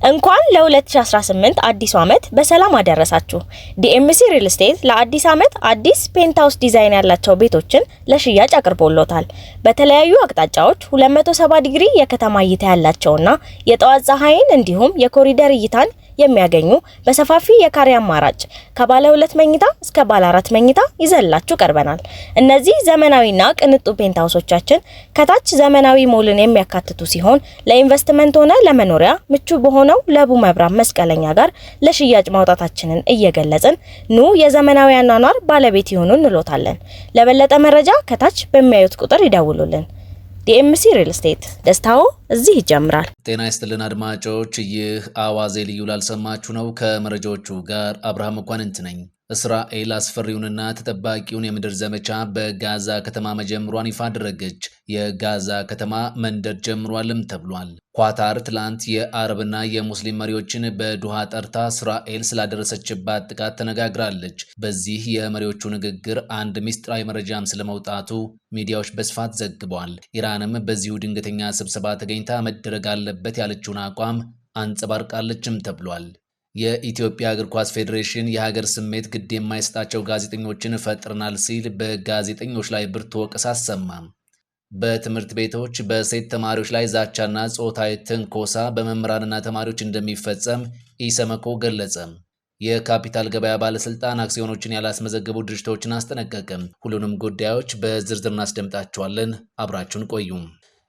እንኳን ለ2018 አዲሱ ዓመት በሰላም አደረሳችሁ። ዲኤምሲ ሪል ስቴት ለአዲስ ዓመት አዲስ ፔንታውስ ዲዛይን ያላቸው ቤቶችን ለሽያጭ አቅርቦሎታል። በተለያዩ አቅጣጫዎች 270 ዲግሪ የከተማ እይታ ያላቸውና የጠዋት ፀሐይን እንዲሁም የኮሪደር እይታን የሚያገኙ በሰፋፊ የካሬ አማራጭ ከባለ 2 መኝታ እስከ ባለ 4 መኝታ ይዘላችሁ ቀርበናል። እነዚህ ዘመናዊና ቅንጡ ፔንታውሶቻችን ከታች ዘመናዊ ሞልን የሚያካትቱ ሲሆን ለኢንቨስትመንት ሆነ ለመኖሪያ ምቹ በሆነው ለቡ መብራት መስቀለኛ ጋር ለሽያጭ ማውጣታችንን እየገለጽን ኑ የዘመናዊ አኗኗር ባለቤት ይሁኑ እንሎታለን። ለበለጠ መረጃ ከታች በሚያዩት ቁጥር ይደውሉልን። ዲኤምሲ ሪል ስቴት ደስታው እዚህ ይጀምራል። ጤና ይስጥልን አድማጮች፣ ይህ አዋዜ ልዩ ላልሰማችሁ ነው። ከመረጃዎቹ ጋር አብርሃም መኳንንት ነኝ። እስራኤል አስፈሪውንና ተጠባቂውን የምድር ዘመቻ በጋዛ ከተማ መጀመሯን ይፋ አደረገች። የጋዛ ከተማ መንደር ጀምሯልም ተብሏል። ኳታር ትላንት የአረብና የሙስሊም መሪዎችን በዱሃ ጠርታ እስራኤል ስላደረሰችባት ጥቃት ተነጋግራለች። በዚህ የመሪዎቹ ንግግር አንድ ሚስጥራዊ መረጃም ስለመውጣቱ ሚዲያዎች በስፋት ዘግበዋል። ኢራንም በዚሁ ድንገተኛ ስብሰባ ተገኝታ መደረግ አለበት ያለችውን አቋም አንጸባርቃለችም ተብሏል። የኢትዮጵያ እግር ኳስ ፌዴሬሽን የሀገር ስሜት ግድ የማይሰጣቸው ጋዜጠኞችን ፈጥረናል ሲል በጋዜጠኞች ላይ ብርቱ ወቀሳ አሰማ። በትምህርት ቤቶች በሴት ተማሪዎች ላይ ዛቻና ጾታዊ ትንኮሳ በመምህራንና ተማሪዎች እንደሚፈጸም ኢሰመኮ ገለጸ። የካፒታል ገበያ ባለስልጣን አክሲዮኖችን ያላስመዘገቡ ድርጅቶችን አስጠነቀቀ። ሁሉንም ጉዳዮች በዝርዝር እናስደምጣቸዋለን። አብራችሁን ቆዩ።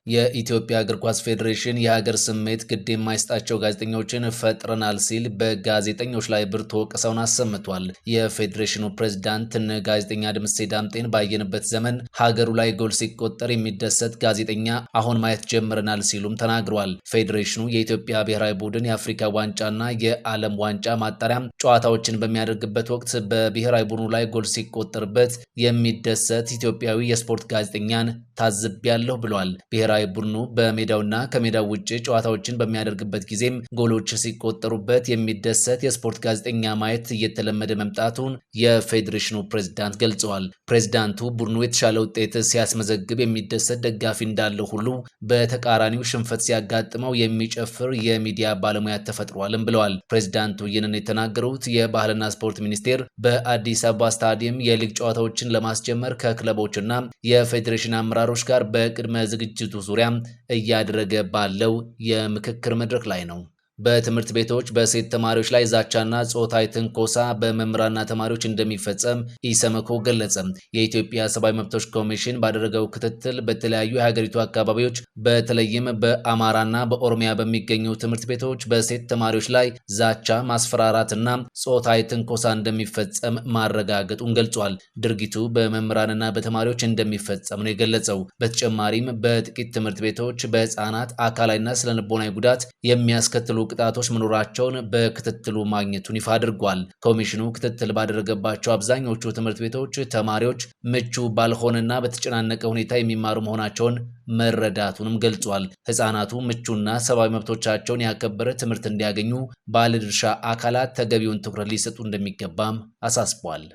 የኢትዮጵያ እግር ኳስ ፌዴሬሽን የሀገር ስሜት ግድ የማይሰጣቸው ጋዜጠኞችን ፈጥረናል ሲል በጋዜጠኞች ላይ ብርቱ ወቀሳውን አሰምቷል። የፌዴሬሽኑ ፕሬዝዳንት ጋዜጠኛ ደምሴ ዳምጤን ባየንበት ዘመን ሀገሩ ላይ ጎል ሲቆጠር የሚደሰት ጋዜጠኛ አሁን ማየት ጀምረናል ሲሉም ተናግረዋል። ፌዴሬሽኑ የኢትዮጵያ ብሔራዊ ቡድን የአፍሪካ ዋንጫና የዓለም ዋንጫ ማጣሪያ ጨዋታዎችን በሚያደርግበት ወቅት በብሔራዊ ቡድኑ ላይ ጎል ሲቆጠርበት የሚደሰት ኢትዮጵያዊ የስፖርት ጋዜጠኛን ታዝቤያለሁ ብሏል። ብሔራዊ ቡድኑ በሜዳውና ከሜዳው ውጭ ጨዋታዎችን በሚያደርግበት ጊዜም ጎሎች ሲቆጠሩበት የሚደሰት የስፖርት ጋዜጠኛ ማየት እየተለመደ መምጣቱን የፌዴሬሽኑ ፕሬዝዳንት ገልጸዋል። ፕሬዝዳንቱ ቡድኑ የተሻለ ውጤት ሲያስመዘግብ የሚደሰት ደጋፊ እንዳለው ሁሉ በተቃራኒው ሽንፈት ሲያጋጥመው የሚጨፍር የሚዲያ ባለሙያ ተፈጥሯልም ብለዋል። ፕሬዝዳንቱ ይህንን የተናገሩት የባህልና ስፖርት ሚኒስቴር በአዲስ አበባ ስታዲየም የሊግ ጨዋታዎችን ለማስጀመር ከክለቦችና የፌዴሬሽን አመራሮች ጋር በቅድመ ዝግጅቱ ዙሪያ እያደረገ ባለው የምክክር መድረክ ላይ ነው። በትምህርት ቤቶች በሴት ተማሪዎች ላይ ዛቻና ጾታዊ ትንኮሳ በመምህራንና ተማሪዎች እንደሚፈጸም ኢሰመኮ ገለጸ። የኢትዮጵያ ሰብአዊ መብቶች ኮሚሽን ባደረገው ክትትል በተለያዩ የሀገሪቱ አካባቢዎች በተለይም በአማራና በኦሮሚያ በሚገኙ ትምህርት ቤቶች በሴት ተማሪዎች ላይ ዛቻ፣ ማስፈራራትና ጾታዊ ትንኮሳ እንደሚፈጸም ማረጋገጡን ገልጿል። ድርጊቱ በመምህራንና በተማሪዎች እንደሚፈጸም ነው የገለጸው። በተጨማሪም በጥቂት ትምህርት ቤቶች በህፃናት አካላዊና ስነልቦናዊ ጉዳት የሚያስከትሉ ቅጣቶች መኖራቸውን በክትትሉ ማግኘቱን ይፋ አድርጓል። ኮሚሽኑ ክትትል ባደረገባቸው አብዛኞቹ ትምህርት ቤቶች ተማሪዎች ምቹ ባልሆነና በተጨናነቀ ሁኔታ የሚማሩ መሆናቸውን መረዳቱንም ገልጿል። ህፃናቱ ምቹና ሰብአዊ መብቶቻቸውን ያከበረ ትምህርት እንዲያገኙ ባለድርሻ አካላት ተገቢውን ትኩረት ሊሰጡ እንደሚገባም አሳስቧል።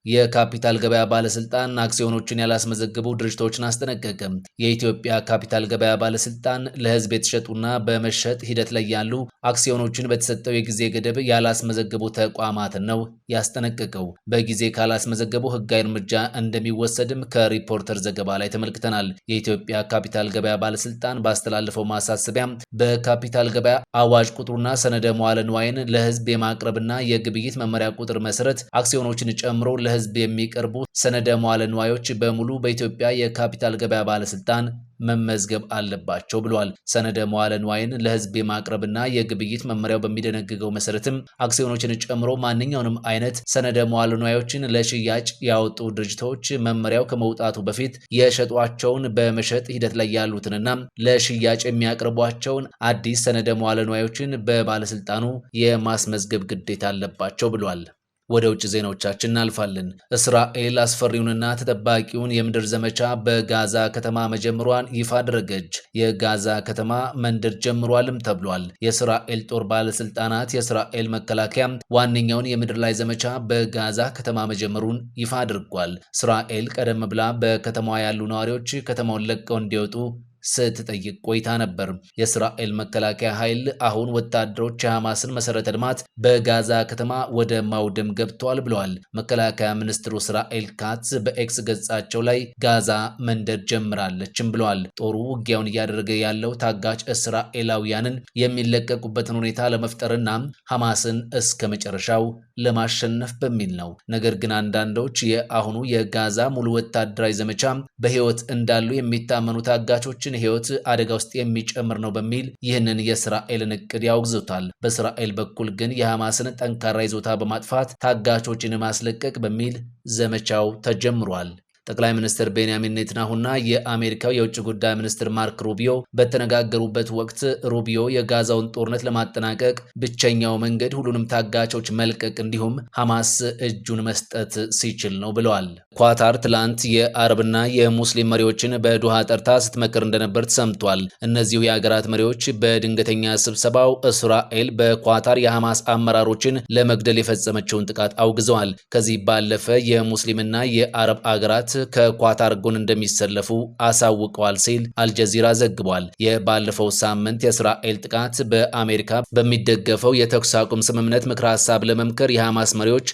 የካፒታል ገበያ ባለስልጣን አክሲዮኖችን ያላስመዘገቡ ድርጅቶችን አስጠነቀቀ። የኢትዮጵያ ካፒታል ገበያ ባለስልጣን ለህዝብ የተሸጡና በመሸጥ ሂደት ላይ ያሉ አክሲዮኖችን በተሰጠው የጊዜ ገደብ ያላስመዘገቡ ተቋማትን ነው ያስጠነቀቀው። በጊዜ ካላስመዘገቡ ህጋዊ እርምጃ እንደሚወሰድም ከሪፖርተር ዘገባ ላይ ተመልክተናል። የኢትዮጵያ ካፒታል ገበያ ባለስልጣን ባስተላለፈው ማሳሰቢያ በካፒታል ገበያ አዋጅ ቁጥሩና ሰነደ መዋዕለ ንዋይን ለህዝብ የማቅረብና የግብይት መመሪያ ቁጥር መሰረት አክሲዮኖችን ጨምሮ ህዝብ የሚቀርቡ ሰነደ መዋዕለ ንዋዮች በሙሉ በኢትዮጵያ የካፒታል ገበያ ባለስልጣን መመዝገብ አለባቸው ብሏል። ሰነደ መዋዕለ ንዋይን ለህዝብ የማቅረብና የግብይት መመሪያው በሚደነግገው መሰረትም አክሲዮኖችን ጨምሮ ማንኛውንም አይነት ሰነደ መዋዕለ ንዋዮችን ለሽያጭ ያወጡ ድርጅቶች መመሪያው ከመውጣቱ በፊት የሸጧቸውን በመሸጥ ሂደት ላይ ያሉትንና ለሽያጭ የሚያቀርቧቸውን አዲስ ሰነደ መዋዕለ ንዋዮችን በባለስልጣኑ የማስመዝገብ ግዴታ አለባቸው ብሏል። ወደ ውጭ ዜናዎቻችን እናልፋለን። እስራኤል አስፈሪውንና ተጠባቂውን የምድር ዘመቻ በጋዛ ከተማ መጀመሯን ይፋ አደረገች። የጋዛ ከተማ መንደር ጀምሯልም ተብሏል። የእስራኤል ጦር ባለስልጣናት የእስራኤል መከላከያ ዋነኛውን የምድር ላይ ዘመቻ በጋዛ ከተማ መጀመሩን ይፋ አድርጓል። እስራኤል ቀደም ብላ በከተማዋ ያሉ ነዋሪዎች ከተማውን ለቀው እንዲወጡ ስትጠይቅ ቆይታ ነበር። የእስራኤል መከላከያ ኃይል አሁን ወታደሮች የሐማስን መሰረተ ልማት በጋዛ ከተማ ወደ ማውደም ገብተዋል ብለዋል። መከላከያ ሚኒስትሩ እስራኤል ካትዝ በኤክስ ገጻቸው ላይ ጋዛ መንደድ ጀምራለችም ብለዋል። ጦሩ ውጊያውን እያደረገ ያለው ታጋች እስራኤላውያንን የሚለቀቁበትን ሁኔታ ለመፍጠርና ሐማስን እስከ መጨረሻው ለማሸነፍ በሚል ነው። ነገር ግን አንዳንዶች የአሁኑ የጋዛ ሙሉ ወታደራዊ ዘመቻ በህይወት እንዳሉ የሚታመኑ ታጋቾችን ህይወት አደጋ ውስጥ የሚጨምር ነው በሚል ይህንን የእስራኤልን እቅድ ያወግዙታል። በእስራኤል በኩል ግን የሐማስን ጠንካራ ይዞታ በማጥፋት ታጋቾችን ማስለቀቅ በሚል ዘመቻው ተጀምሯል። ጠቅላይ ሚኒስትር ቤንያሚን ኔታንያሁና የአሜሪካው የውጭ ጉዳይ ሚኒስትር ማርክ ሩቢዮ በተነጋገሩበት ወቅት ሩቢዮ የጋዛውን ጦርነት ለማጠናቀቅ ብቸኛው መንገድ ሁሉንም ታጋቾች መልቀቅ እንዲሁም ሐማስ እጁን መስጠት ሲችል ነው ብለዋል። ኳታር ትላንት የአረብና የሙስሊም መሪዎችን በዶሃ ጠርታ ስትመክር እንደነበር ተሰምቷል። እነዚሁ የሀገራት መሪዎች በድንገተኛ ስብሰባው እስራኤል በኳታር የሐማስ አመራሮችን ለመግደል የፈጸመችውን ጥቃት አውግዘዋል። ከዚህ ባለፈ የሙስሊምና የአረብ አገራት ከኳታር ጎን እንደሚሰለፉ አሳውቀዋል ሲል አልጀዚራ ዘግቧል። የባለፈው ሳምንት የእስራኤል ጥቃት በአሜሪካ በሚደገፈው የተኩስ አቁም ስምምነት ምክረ ሐሳብ ለመምከር የሐማስ መሪዎች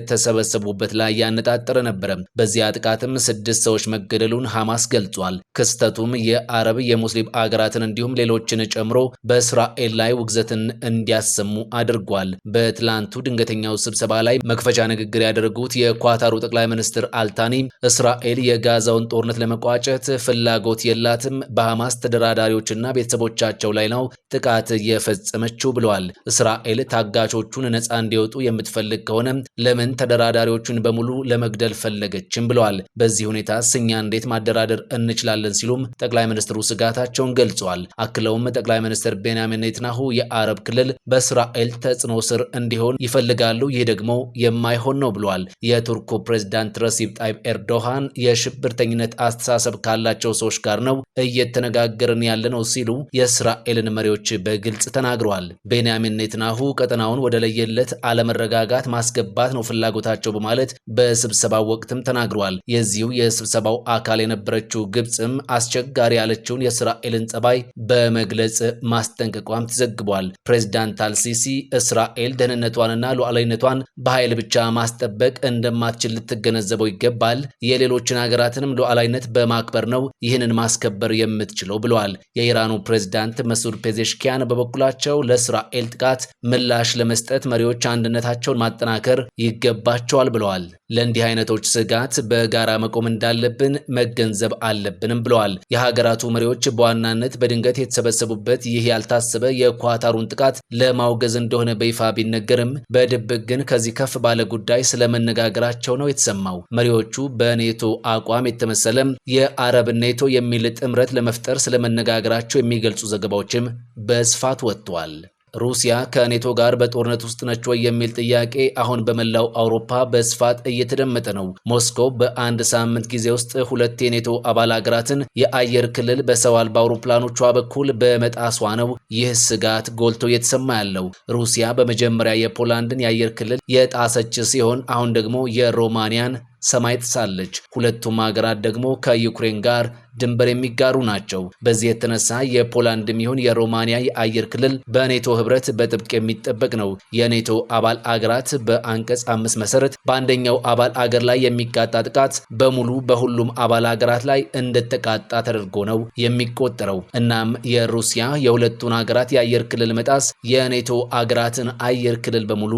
በተሰበሰቡበት ላይ ያነጣጠረ ነበረ። በዚያ ጥቃትም 6 ሰዎች መገደሉን ሐማስ ገልጿል። ክስተቱም የአረብ የሙስሊም አገራትን እንዲሁም ሌሎችን ጨምሮ በእስራኤል ላይ ውግዘትን እንዲያሰሙ አድርጓል። በትላንቱ ድንገተኛው ስብሰባ ላይ መክፈቻ ንግግር ያደረጉት የኳታሩ ጠቅላይ ሚኒስትር አልታኒ እስራኤል የጋዛውን ጦርነት ለመቋጨት ፍላጎት የላትም፣ በሐማስ ተደራዳሪዎችና ቤተሰቦቻቸው ላይ ነው ጥቃት የፈጸመችው ብለዋል። እስራኤል ታጋቾቹን ነፃ እንዲወጡ የምትፈልግ ከሆነ ለምን ተደራዳሪዎቹን በሙሉ ለመግደል ፈለገችም ብለዋል። በዚህ ሁኔታ እኛ እንዴት ማደራደር እንችላለን ሲሉም ጠቅላይ ሚኒስትሩ ስጋታቸውን ገልጸዋል። አክለውም ጠቅላይ ሚኒስትር ቤንያሚን ኔታንያሁ የአረብ ክልል በእስራኤል ተጽዕኖ ስር እንዲሆን ይፈልጋሉ፣ ይህ ደግሞ የማይሆን ነው ብለዋል። የቱርኩ ፕሬዝዳንት ረሲፕ ጣይብ ኤርዶሃን የሽብርተኝነት አስተሳሰብ ካላቸው ሰዎች ጋር ነው እየተነጋገርን ያለነው ሲሉ የእስራኤልን መሪዎች በግልጽ ተናግረዋል። ቤንያሚን ኔታንያሁ ቀጠናውን ወደ ለየለት አለመረጋጋት ማስገባት ነው ፍላጎታቸው በማለት በስብሰባው ወቅትም ተናግረዋል። የዚሁ የስብሰባው አካል የነበረችው ግብጽም አስቸጋሪ ያለችውን የእስራኤልን ጸባይ በመግለጽ ማስጠንቀቋም ተዘግቧል። ፕሬዝዳንት አልሲሲ እስራኤል ደህንነቷንና ሉዓላዊነቷን በኃይል ብቻ ማስጠበቅ እንደማትችል ልትገነዘበው ይገባል፣ የሌሎችን ሀገራትንም ሉዓላዊነት በማክበር ነው ይህንን ማስከበር የምትችለው ብለዋል። የኢራኑ ፕሬዝዳንት መሱድ ፔዜሽኪያን በበኩላቸው ለእስራኤል ጥቃት ምላሽ ለመስጠት መሪዎች አንድነታቸውን ማጠናከር ይገባቸዋል ብለዋል። ለእንዲህ አይነቶች ስጋት በጋራ መቆም እንዳለብን መገንዘብ አለብንም ብለዋል። የሀገራቱ መሪዎች በዋናነት በድንገት የተሰበሰቡበት ይህ ያልታሰበ የኳታሩን ጥቃት ለማውገዝ እንደሆነ በይፋ ቢነገርም በድብቅ ግን ከዚህ ከፍ ባለ ጉዳይ ስለመነጋገራቸው ነው የተሰማው። መሪዎቹ በኔቶ አቋም የተመሰለም የአረብ ኔቶ የሚል ጥምረት ለመፍጠር ስለመነጋገራቸው የሚገልጹ ዘገባዎችም በስፋት ወጥተዋል። ሩሲያ ከኔቶ ጋር በጦርነት ውስጥ ነች ወይ የሚል ጥያቄ አሁን በመላው አውሮፓ በስፋት እየተደመጠ ነው። ሞስኮ በአንድ ሳምንት ጊዜ ውስጥ 2 የኔቶ አባል ሀገራትን የአየር ክልል በሰው አልባ አውሮፕላኖቿ በኩል በመጣሷ ነው ይህ ስጋት ጎልቶ እየተሰማ ያለው። ሩሲያ በመጀመሪያ የፖላንድን የአየር ክልል የጣሰች ሲሆን አሁን ደግሞ የሮማኒያን ሰማይ ጥሳለች። ሁለቱም ሀገራት ደግሞ ከዩክሬን ጋር ድንበር የሚጋሩ ናቸው። በዚህ የተነሳ የፖላንድም ይሁን የሮማኒያ የአየር ክልል በኔቶ ህብረት በጥብቅ የሚጠበቅ ነው። የኔቶ አባል አገራት በአንቀጽ 5 መሰረት በአንደኛው አባል አገር ላይ የሚቃጣ ጥቃት በሙሉ በሁሉም አባል አገራት ላይ እንደተቃጣ ተደርጎ ነው የሚቆጠረው። እናም የሩሲያ የሁለቱን ሀገራት የአየር ክልል መጣስ የኔቶ አገራትን አየር ክልል በሙሉ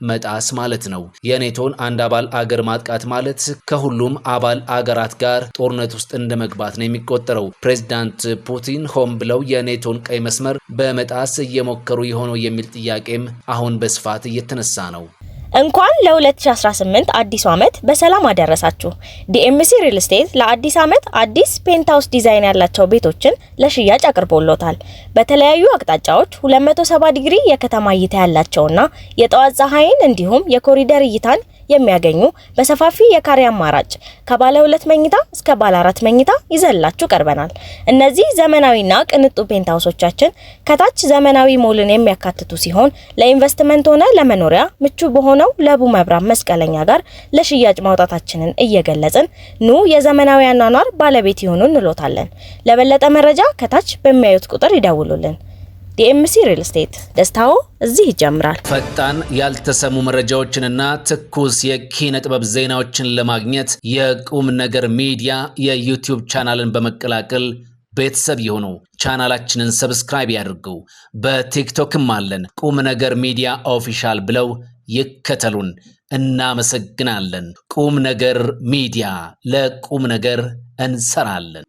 መጣስ ማለት ነው። የኔቶን አንድ አባል አገር ማጥቃት ማለት ከሁሉም አባል አገራት ጋር ጦርነት ውስጥ እንደመግባት ነው የሚቆጠረው። ፕሬዝዳንት ፑቲን ሆን ብለው የኔቶን ቀይ መስመር በመጣስ እየሞከሩ የሆነው የሚል ጥያቄም አሁን በስፋት እየተነሳ ነው። እንኳን ለ2018 አዲሱ ዓመት በሰላም አደረሳችሁ። ዲኤምሲ ሪል ስቴት ለአዲስ ዓመት አዲስ ፔንታውስ ዲዛይን ያላቸው ቤቶችን ለሽያጭ አቅርቦሎታል። በተለያዩ አቅጣጫዎች 270 ዲግሪ የከተማ እይታ ያላቸውና የጠዋት ፀሐይን እንዲሁም የኮሪደር እይታን የሚያገኙ በሰፋፊ የካሬ አማራጭ ከባለ 2 መኝታ እስከ ባለ 4 መኝታ ይዘላችሁ ቀርበናል። እነዚህ ዘመናዊና ቅንጡ ፔንታውሶቻችን ከታች ዘመናዊ ሞልን የሚያካትቱ ሲሆን ለኢንቨስትመንት ሆነ ለመኖሪያ ምቹ በሆነው ለቡ መብራት መስቀለኛ ጋር ለሽያጭ ማውጣታችንን እየገለጽን ኑ የዘመናዊ አኗኗር ባለቤት ይሁኑ እንሎታለን። ለበለጠ መረጃ ከታች በሚያዩት ቁጥር ይደውሉልን። ዲኤምሲ ሪል ስቴት ደስታው እዚህ ይጀምራል። ፈጣን ያልተሰሙ መረጃዎችንና ትኩስ የኪነ ጥበብ ዜናዎችን ለማግኘት የቁም ነገር ሚዲያ የዩቲዩብ ቻናልን በመቀላቀል ቤተሰብ ይሁኑ። ቻናላችንን ሰብስክራይብ ያድርጉ። በቲክቶክም አለን። ቁም ነገር ሚዲያ ኦፊሻል ብለው ይከተሉን። እናመሰግናለን። ቁም ነገር ሚዲያ ለቁም ነገር እንሰራለን።